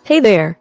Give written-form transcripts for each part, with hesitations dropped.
Hey there!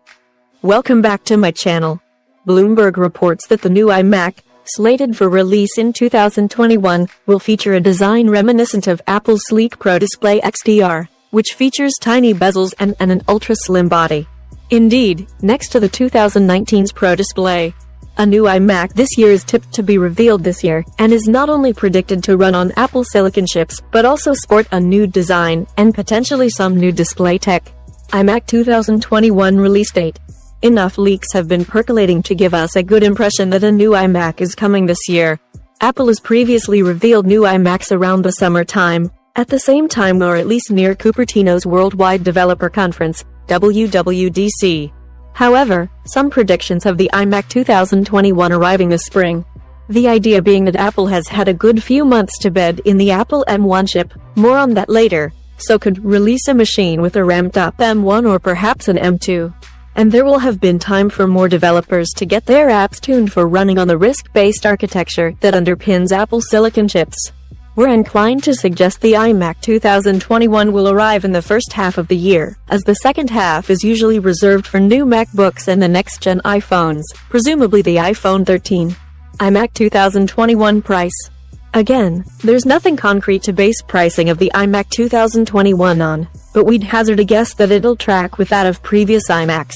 Welcome back to my channel. Bloomberg reports that the new iMac, slated for release in 2021, will feature a design reminiscent of Apple's sleek Pro Display XDR, which features tiny bezels and an ultra-slim body. Indeed, next to the 2019's Pro Display, a new iMac this year is tipped to be revealed this year, and is not only predicted to run on Apple Silicon chips, but also sport a new design, and potentially some new display tech. iMac 2021 release date. Enough leaks have been percolating to give us a good impression that a new iMac is coming this year. Apple has previously revealed new iMacs around the summertime, at the same time or at least near Cupertino's Worldwide Developer Conference, WWDC. However, some predictions have the iMac 2021 arriving this spring. The idea being that Apple has had a good few months to bed in the Apple M1 chip, more on that later, so could release a machine with a ramped-up M1 or perhaps an M2. And there will have been time for more developers to get their apps tuned for running on the RISC-based architecture that underpins Apple Silicon chips. We're inclined to suggest the iMac 2021 will arrive in the first half of the year, as the second half is usually reserved for new MacBooks and the next-gen iPhones, presumably the iPhone 13. iMac 2021 price. Again, there's nothing concrete to base pricing of the iMac 2021 on, but we'd hazard a guess that it'll track with that of previous iMacs.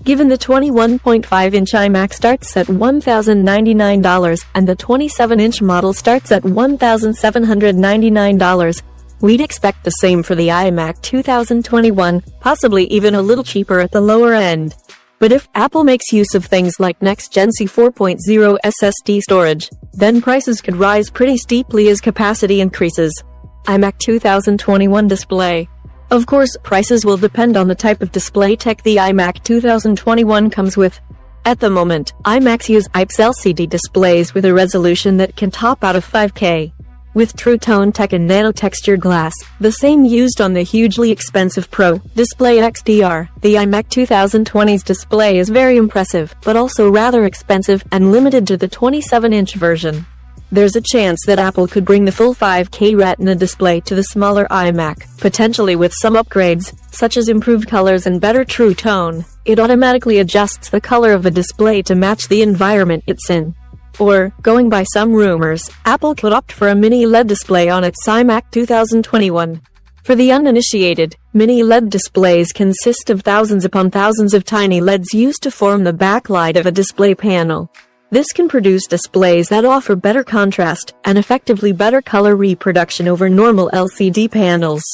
Given the 21.5-inch iMac starts at $1,099 and the 27-inch model starts at $1,799, we'd expect the same for the iMac 2021, possibly even a little cheaper at the lower end. But if Apple makes use of things like next-gen C4.0 SSD storage, then prices could rise pretty steeply as capacity increases. iMac 2021 display. Of course, prices will depend on the type of display tech the iMac 2021 comes with. At the moment, iMacs use IPS LCD displays with a resolution that can top out of 5K. With True Tone Tech and nano-textured glass, the same used on the hugely expensive Pro Display XDR, the iMac 2020's display is very impressive, but also rather expensive and limited to the 27-inch version. There's a chance that Apple could bring the full 5K Retina display to the smaller iMac, potentially with some upgrades, such as improved colors and better True Tone. It automatically adjusts the color of the display to match the environment it's in. Or, going by some rumors, Apple could opt for a mini LED display on its iMac 2021. For the uninitiated, mini LED displays consist of thousands upon thousands of tiny LEDs used to form the backlight of a display panel. This can produce displays that offer better contrast and effectively better color reproduction over normal LCD panels.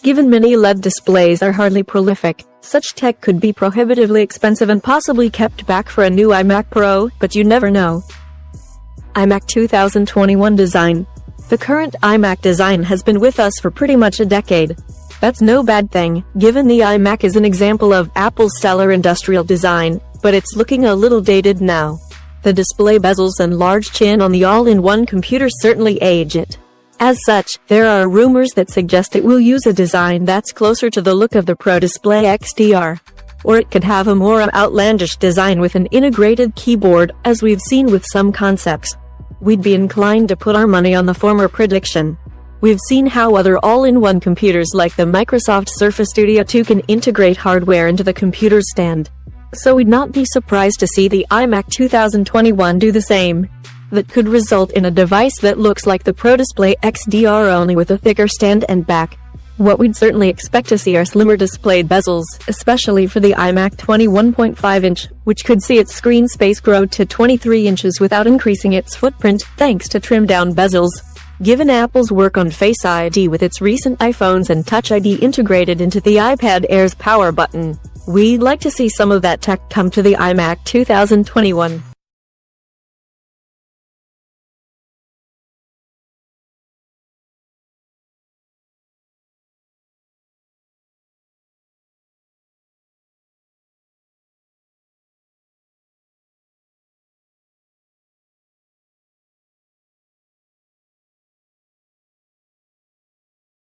Given mini LED displays are hardly prolific, such tech could be prohibitively expensive and possibly kept back for a new iMac Pro, but you never know. iMac 2021 design. The current iMac design has been with us for pretty much a decade. That's no bad thing, given the iMac is an example of Apple's stellar industrial design, but it's looking a little dated now. The display bezels and large chin on the all-in-one computer certainly age it. As such, there are rumors that suggest it will use a design that's closer to the look of the Pro Display XDR. Or it could have a more outlandish design with an integrated keyboard, as we've seen with some concepts. We'd be inclined to put our money on the former prediction. We've seen how other all-in-one computers like the Microsoft Surface Studio 2 can integrate hardware into the computer stand. So we'd not be surprised to see the iMac 2021 do the same. That could result in a device that looks like the Pro Display XDR only with a thicker stand and back. What we'd certainly expect to see are slimmer displayed bezels, especially for the iMac 21.5-inch, which could see its screen space grow to 23 inches without increasing its footprint, thanks to trimmed-down bezels. Given Apple's work on Face ID with its recent iPhones and Touch ID integrated into the iPad Air's power button, we'd like to see some of that tech come to the iMac 2021.